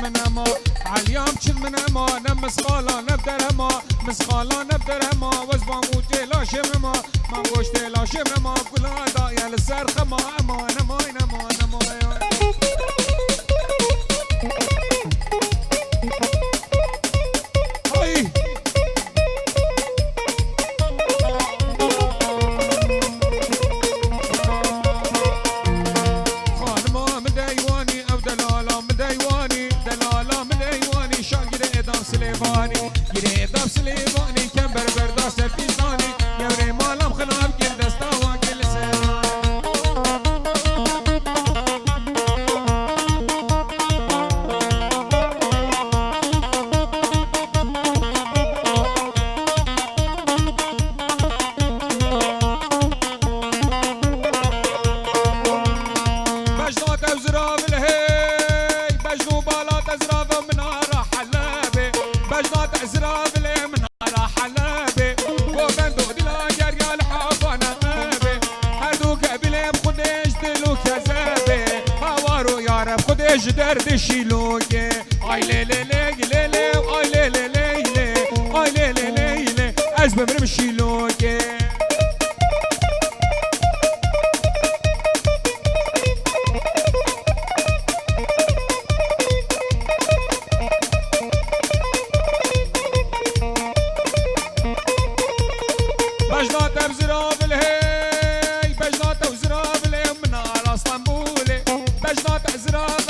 من اما عليام چل من اما نمس خالا نبدر اما مس خالا نبدر اما وزبا موجه لا شمرما من گوشت لا شمرما كلها دايا للسر خما اما نما نما نما درد شیلوگه آی لیلی لیلی لیلی آی لیلی لیلی آی لیلی لیلی از ببرم شیلوگه بجنات ابزرا بالهی بجنات ابزرا بالهی من على اسطنبول بجنات ابزرا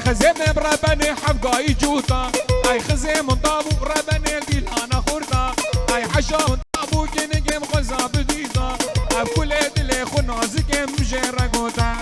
خزيمة بربني حبقاي جوتا اي خزيم طابو ربني الديل انا خورتا اي حشا طابو كنجم غزا بديتا اب كل دلي خو نازك مجرى قوتا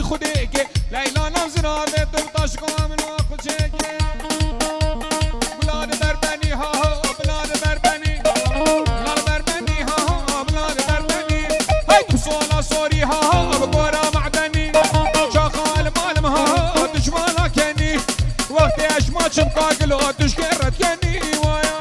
خودك ليلى نمزنا بيت تشقى من وقتك بلاد بربني ها ها بلاد بربني بلاد بربني ها ها بلاد بربني هاي بصولا سوري ها ها بقورا معدني شغال مالم ها ها دشمانا كني وقت ايش ما تشمقاقلو تشكرت كني ويا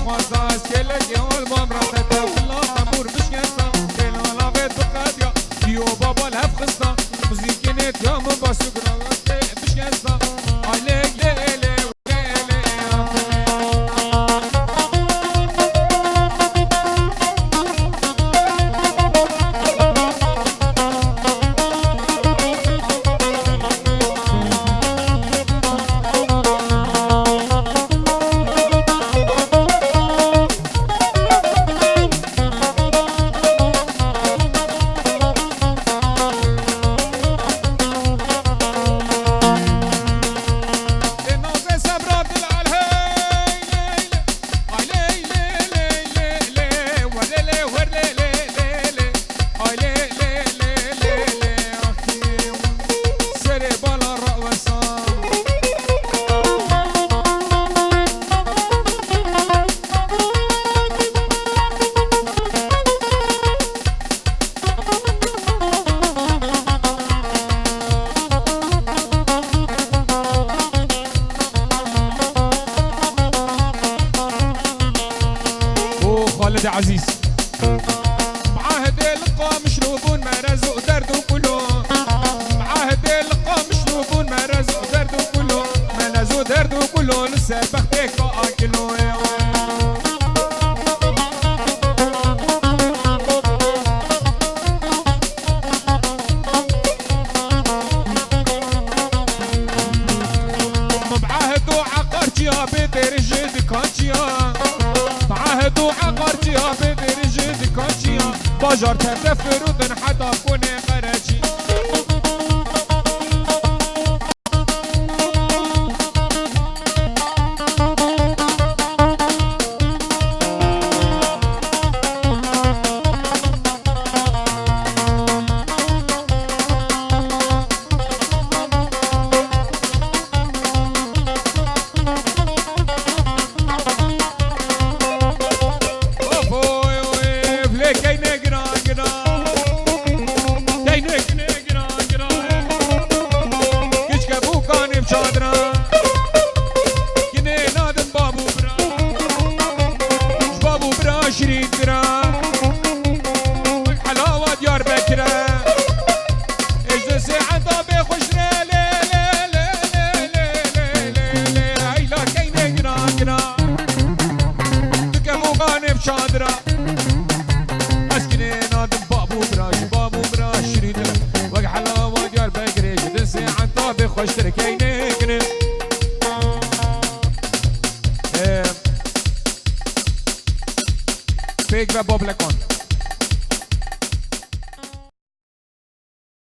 خواسته از کلگی آلبام را تتا کلا تنبور بشکستا کلا لاغت بقدیا دیو بابا الهف خستا موزیکی نیت یا من با سکرا بشکستا آلیک لیلی خالد عزيز معاهد اللقاء مشروبون مرز ودرد وكله معاهد اللقاء مشروبون مرز ودرد وكله مرز ودرد وكله لسه بختك اكله معاهد وعقرتيا بدرجة كانتيا معاهدو عقارتيها بدرجة دكاتيها باجار تفرودن حتى كوني قراتي شريك برا حلاوة ديار بكرة اجد ساعة طابي خشرة لي لي لي لي لي لي هيلا كيني قرا قرا تكمو غانم شادرة اسكني نادم بابو برا شريك وق حلاوة ديار بكرة اجد ساعة طابي خشرة كيني قرا فيك بابو بلاكون